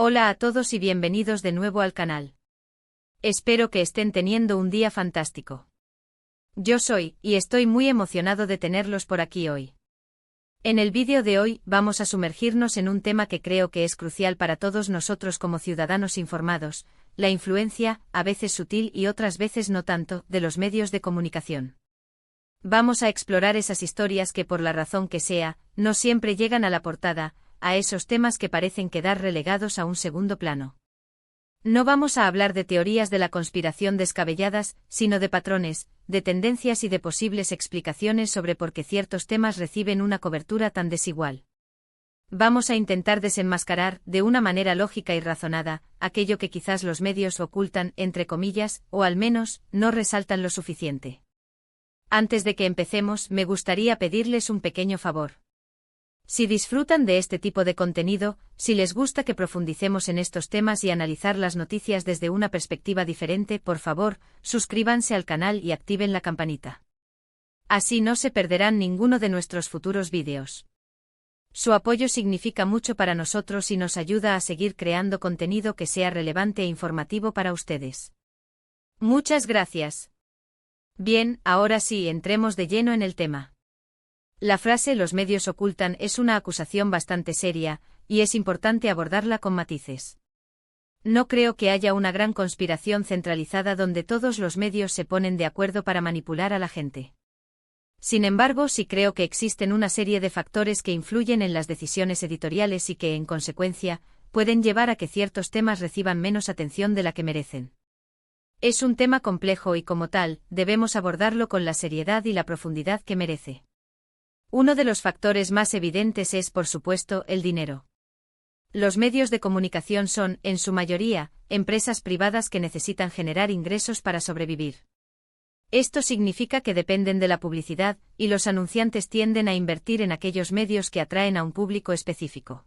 Hola a todos y bienvenidos de nuevo al canal. Espero que estén teniendo un día fantástico. Yo soy, y estoy muy emocionado de tenerlos por aquí hoy. En el vídeo de hoy vamos a sumergirnos en un tema que creo que es crucial para todos nosotros como ciudadanos informados, la influencia, a veces sutil y otras veces no tanto, de los medios de comunicación. Vamos a explorar esas historias que por la razón que sea, no siempre llegan a la portada, a esos temas que parecen quedar relegados a un segundo plano. No vamos a hablar de teorías de la conspiración descabelladas, sino de patrones, de tendencias y de posibles explicaciones sobre por qué ciertos temas reciben una cobertura tan desigual. Vamos a intentar desenmascarar, de una manera lógica y razonada, aquello que quizás los medios ocultan, entre comillas, o al menos, no resaltan lo suficiente. Antes de que empecemos, me gustaría pedirles un pequeño favor. Si disfrutan de este tipo de contenido, si les gusta que profundicemos en estos temas y analizar las noticias desde una perspectiva diferente, por favor, suscríbanse al canal y activen la campanita. Así no se perderán ninguno de nuestros futuros vídeos. Su apoyo significa mucho para nosotros y nos ayuda a seguir creando contenido que sea relevante e informativo para ustedes. Muchas gracias. Bien, ahora sí, entremos de lleno en el tema. La frase "los medios ocultan" es una acusación bastante seria, y es importante abordarla con matices. No creo que haya una gran conspiración centralizada donde todos los medios se ponen de acuerdo para manipular a la gente. Sin embargo, sí creo que existen una serie de factores que influyen en las decisiones editoriales y que, en consecuencia, pueden llevar a que ciertos temas reciban menos atención de la que merecen. Es un tema complejo y, como tal, debemos abordarlo con la seriedad y la profundidad que merece. Uno de los factores más evidentes es, por supuesto, el dinero. Los medios de comunicación son, en su mayoría, empresas privadas que necesitan generar ingresos para sobrevivir. Esto significa que dependen de la publicidad, y los anunciantes tienden a invertir en aquellos medios que atraen a un público específico.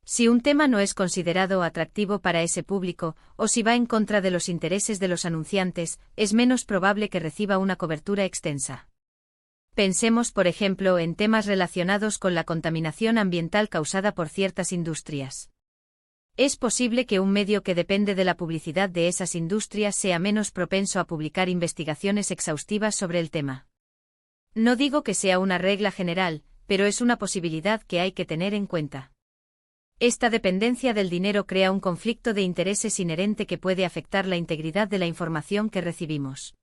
Si un tema no es considerado atractivo para ese público, o si va en contra de los intereses de los anunciantes, es menos probable que reciba una cobertura extensa. Pensemos, por ejemplo, en temas relacionados con la contaminación ambiental causada por ciertas industrias. Es posible que un medio que depende de la publicidad de esas industrias sea menos propenso a publicar investigaciones exhaustivas sobre el tema. No digo que sea una regla general, pero es una posibilidad que hay que tener en cuenta. Esta dependencia del dinero crea un conflicto de intereses inherente que puede afectar la integridad de la información que recibimos.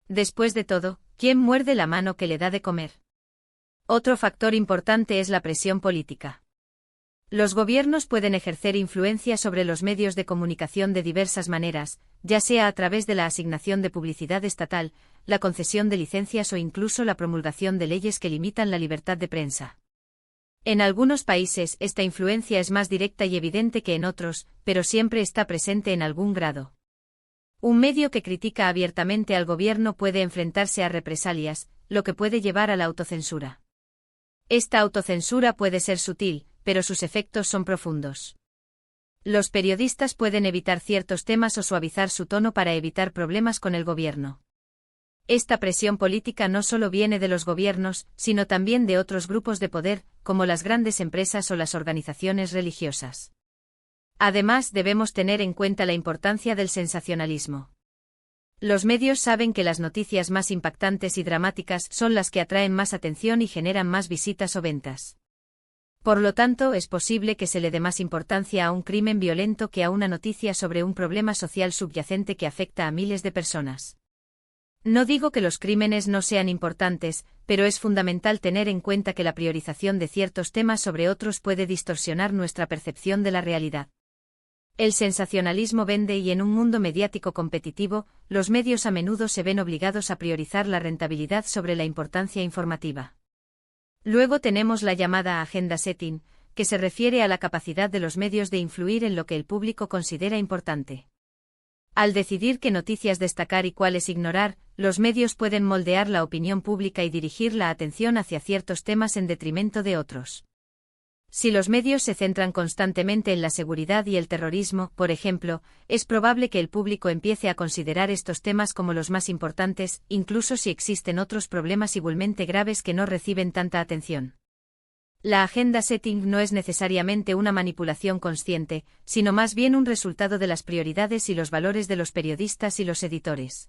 Después de todo, ¿quién muerde la mano que le da de comer? Otro factor importante es la presión política. Los gobiernos pueden ejercer influencia sobre los medios de comunicación de diversas maneras, ya sea a través de la asignación de publicidad estatal, la concesión de licencias o incluso la promulgación de leyes que limitan la libertad de prensa. En algunos países esta influencia es más directa y evidente que en otros, pero siempre está presente en algún grado. Un medio que critica abiertamente al gobierno puede enfrentarse a represalias, lo que puede llevar a la autocensura. Esta autocensura puede ser sutil, pero sus efectos son profundos. Los periodistas pueden evitar ciertos temas o suavizar su tono para evitar problemas con el gobierno. Esta presión política no solo viene de los gobiernos, sino también de otros grupos de poder, como las grandes empresas o las organizaciones religiosas. Además, debemos tener en cuenta la importancia del sensacionalismo. Los medios saben que las noticias más impactantes y dramáticas son las que atraen más atención y generan más visitas o ventas. Por lo tanto, es posible que se le dé más importancia a un crimen violento que a una noticia sobre un problema social subyacente que afecta a miles de personas. No digo que los crímenes no sean importantes, pero es fundamental tener en cuenta que la priorización de ciertos temas sobre otros puede distorsionar nuestra percepción de la realidad. El sensacionalismo vende y en un mundo mediático competitivo, los medios a menudo se ven obligados a priorizar la rentabilidad sobre la importancia informativa. Luego tenemos la llamada agenda setting, que se refiere a la capacidad de los medios de influir en lo que el público considera importante. Al decidir qué noticias destacar y cuáles ignorar, los medios pueden moldear la opinión pública y dirigir la atención hacia ciertos temas en detrimento de otros. Si los medios se centran constantemente en la seguridad y el terrorismo, por ejemplo, es probable que el público empiece a considerar estos temas como los más importantes, incluso si existen otros problemas igualmente graves que no reciben tanta atención. La agenda setting no es necesariamente una manipulación consciente, sino más bien un resultado de las prioridades y los valores de los periodistas y los editores.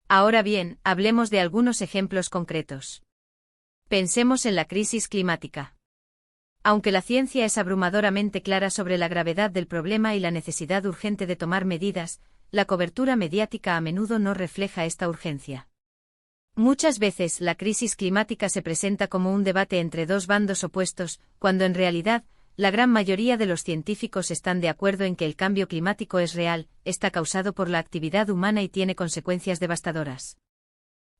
Ahora bien, hablemos de algunos ejemplos concretos. Pensemos en la crisis climática. Aunque la ciencia es abrumadoramente clara sobre la gravedad del problema y la necesidad urgente de tomar medidas, la cobertura mediática a menudo no refleja esta urgencia. Muchas veces la crisis climática se presenta como un debate entre dos bandos opuestos, cuando en realidad, la gran mayoría de los científicos están de acuerdo en que el cambio climático es real, está causado por la actividad humana y tiene consecuencias devastadoras.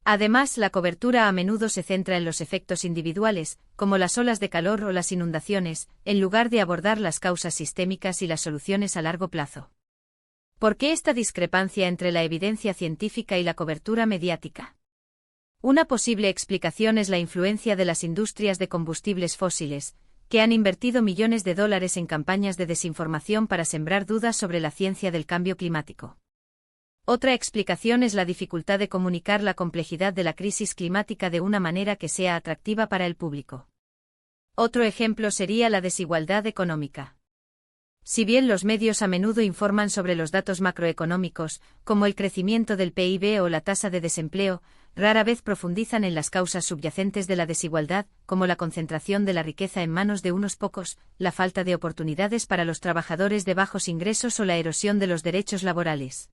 Además, la cobertura a menudo se centra en los efectos individuales, como las olas de calor o las inundaciones, en lugar de abordar las causas sistémicas y las soluciones a largo plazo. ¿Por qué esta discrepancia entre la evidencia científica y la cobertura mediática? Una posible explicación es la influencia de las industrias de combustibles fósiles, que han invertido millones de dólares en campañas de desinformación para sembrar dudas sobre la ciencia del cambio climático. Otra explicación es la dificultad de comunicar la complejidad de la crisis climática de una manera que sea atractiva para el público. Otro ejemplo sería la desigualdad económica. Si bien los medios a menudo informan sobre los datos macroeconómicos, como el crecimiento del PIB o la tasa de desempleo, rara vez profundizan en las causas subyacentes de la desigualdad, como la concentración de la riqueza en manos de unos pocos, la falta de oportunidades para los trabajadores de bajos ingresos o la erosión de los derechos laborales.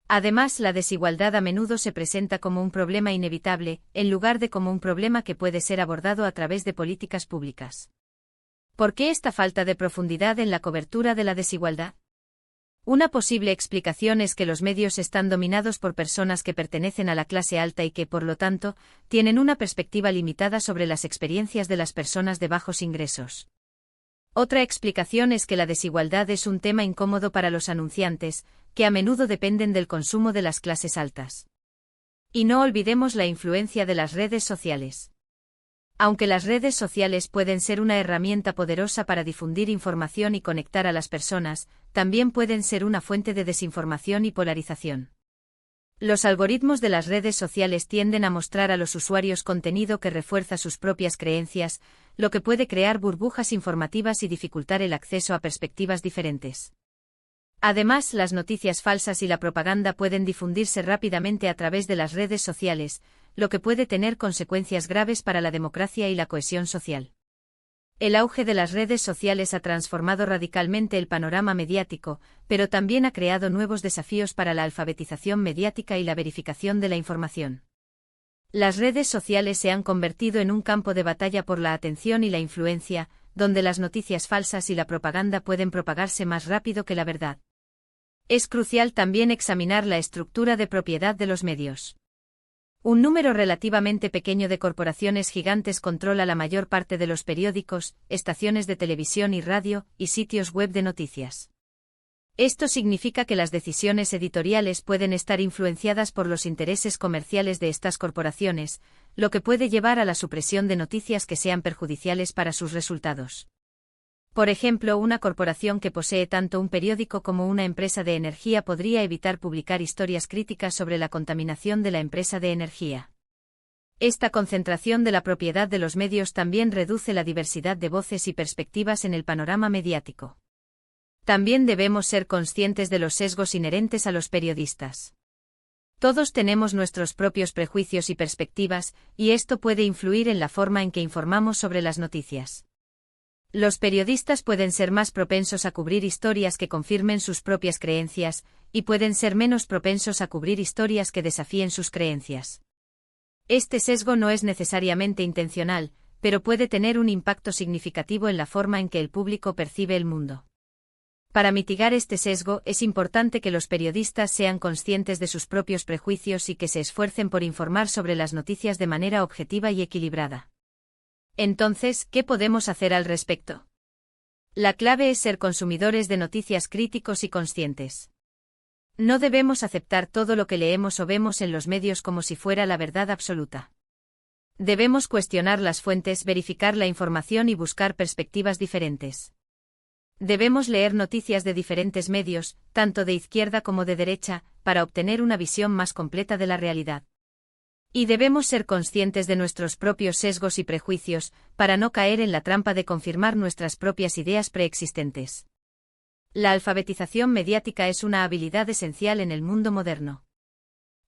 Además, la desigualdad a menudo se presenta como un problema inevitable, en lugar de como un problema que puede ser abordado a través de políticas públicas. ¿Por qué esta falta de profundidad en la cobertura de la desigualdad? Una posible explicación es que los medios están dominados por personas que pertenecen a la clase alta y que, por lo tanto, tienen una perspectiva limitada sobre las experiencias de las personas de bajos ingresos. Otra explicación es que la desigualdad es un tema incómodo para los anunciantes, que a menudo dependen del consumo de las clases altas. Y no olvidemos la influencia de las redes sociales. Aunque las redes sociales pueden ser una herramienta poderosa para difundir información y conectar a las personas, también pueden ser una fuente de desinformación y polarización. Los algoritmos de las redes sociales tienden a mostrar a los usuarios contenido que refuerza sus propias creencias, lo que puede crear burbujas informativas y dificultar el acceso a perspectivas diferentes. Además, las noticias falsas y la propaganda pueden difundirse rápidamente a través de las redes sociales, lo que puede tener consecuencias graves para la democracia y la cohesión social. El auge de las redes sociales ha transformado radicalmente el panorama mediático, pero también ha creado nuevos desafíos para la alfabetización mediática y la verificación de la información. Las redes sociales se han convertido en un campo de batalla por la atención y la influencia, donde las noticias falsas y la propaganda pueden propagarse más rápido que la verdad. Es crucial también examinar la estructura de propiedad de los medios. Un número relativamente pequeño de corporaciones gigantes controla la mayor parte de los periódicos, estaciones de televisión y radio, y sitios web de noticias. Esto significa que las decisiones editoriales pueden estar influenciadas por los intereses comerciales de estas corporaciones, lo que puede llevar a la supresión de noticias que sean perjudiciales para sus resultados. Por ejemplo, una corporación que posee tanto un periódico como una empresa de energía podría evitar publicar historias críticas sobre la contaminación de la empresa de energía. Esta concentración de la propiedad de los medios también reduce la diversidad de voces y perspectivas en el panorama mediático. También debemos ser conscientes de los sesgos inherentes a los periodistas. Todos tenemos nuestros propios prejuicios y perspectivas, y esto puede influir en la forma en que informamos sobre las noticias. Los periodistas pueden ser más propensos a cubrir historias que confirmen sus propias creencias, y pueden ser menos propensos a cubrir historias que desafíen sus creencias. Este sesgo no es necesariamente intencional, pero puede tener un impacto significativo en la forma en que el público percibe el mundo. Para mitigar este sesgo, es importante que los periodistas sean conscientes de sus propios prejuicios y que se esfuercen por informar sobre las noticias de manera objetiva y equilibrada. Entonces, ¿qué podemos hacer al respecto? La clave es ser consumidores de noticias críticos y conscientes. No debemos aceptar todo lo que leemos o vemos en los medios como si fuera la verdad absoluta. Debemos cuestionar las fuentes, verificar la información y buscar perspectivas diferentes. Debemos leer noticias de diferentes medios, tanto de izquierda como de derecha, para obtener una visión más completa de la realidad. Y debemos ser conscientes de nuestros propios sesgos y prejuicios, para no caer en la trampa de confirmar nuestras propias ideas preexistentes. La alfabetización mediática es una habilidad esencial en el mundo moderno.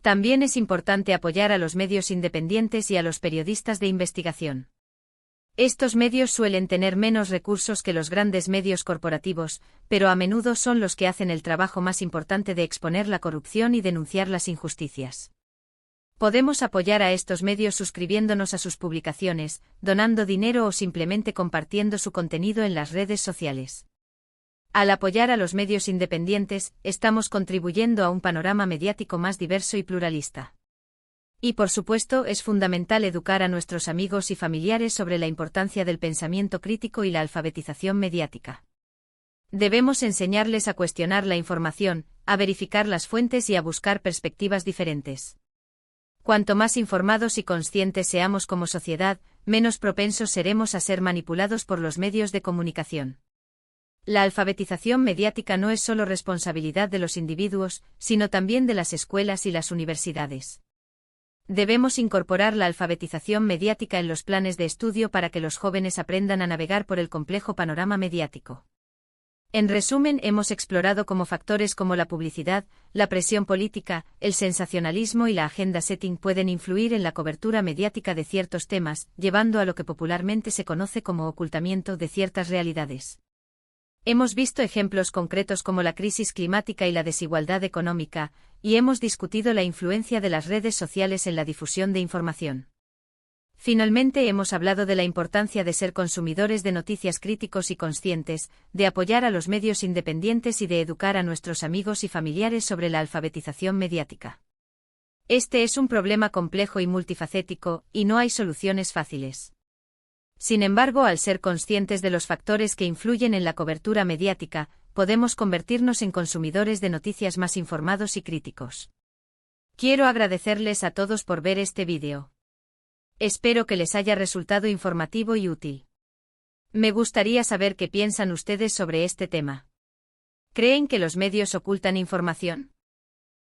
También es importante apoyar a los medios independientes y a los periodistas de investigación. Estos medios suelen tener menos recursos que los grandes medios corporativos, pero a menudo son los que hacen el trabajo más importante de exponer la corrupción y denunciar las injusticias. Podemos apoyar a estos medios suscribiéndonos a sus publicaciones, donando dinero o simplemente compartiendo su contenido en las redes sociales. Al apoyar a los medios independientes, estamos contribuyendo a un panorama mediático más diverso y pluralista. Y por supuesto, es fundamental educar a nuestros amigos y familiares sobre la importancia del pensamiento crítico y la alfabetización mediática. Debemos enseñarles a cuestionar la información, a verificar las fuentes y a buscar perspectivas diferentes. Cuanto más informados y conscientes seamos como sociedad, menos propensos seremos a ser manipulados por los medios de comunicación. La alfabetización mediática no es solo responsabilidad de los individuos, sino también de las escuelas y las universidades. Debemos incorporar la alfabetización mediática en los planes de estudio para que los jóvenes aprendan a navegar por el complejo panorama mediático. En resumen, hemos explorado cómo factores como la publicidad, la presión política, el sensacionalismo y la agenda setting pueden influir en la cobertura mediática de ciertos temas, llevando a lo que popularmente se conoce como ocultamiento de ciertas realidades. Hemos visto ejemplos concretos como la crisis climática y la desigualdad económica, y hemos discutido la influencia de las redes sociales en la difusión de información. Finalmente hemos hablado de la importancia de ser consumidores de noticias críticos y conscientes, de apoyar a los medios independientes y de educar a nuestros amigos y familiares sobre la alfabetización mediática. Este es un problema complejo y multifacético, y no hay soluciones fáciles. Sin embargo, al ser conscientes de los factores que influyen en la cobertura mediática, podemos convertirnos en consumidores de noticias más informados y críticos. Quiero agradecerles a todos por ver este vídeo. Espero que les haya resultado informativo y útil. Me gustaría saber qué piensan ustedes sobre este tema. ¿Creen que los medios ocultan información?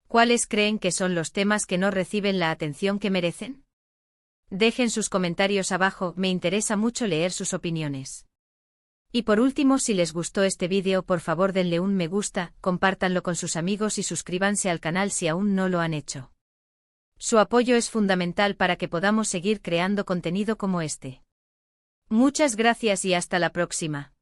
¿Cuáles creen que son los temas que no reciben la atención que merecen? Dejen sus comentarios abajo, me interesa mucho leer sus opiniones. Y por último, si les gustó este vídeo, por favor denle un me gusta, compártanlo con sus amigos y suscríbanse al canal si aún no lo han hecho. Su apoyo es fundamental para que podamos seguir creando contenido como este. Muchas gracias y hasta la próxima.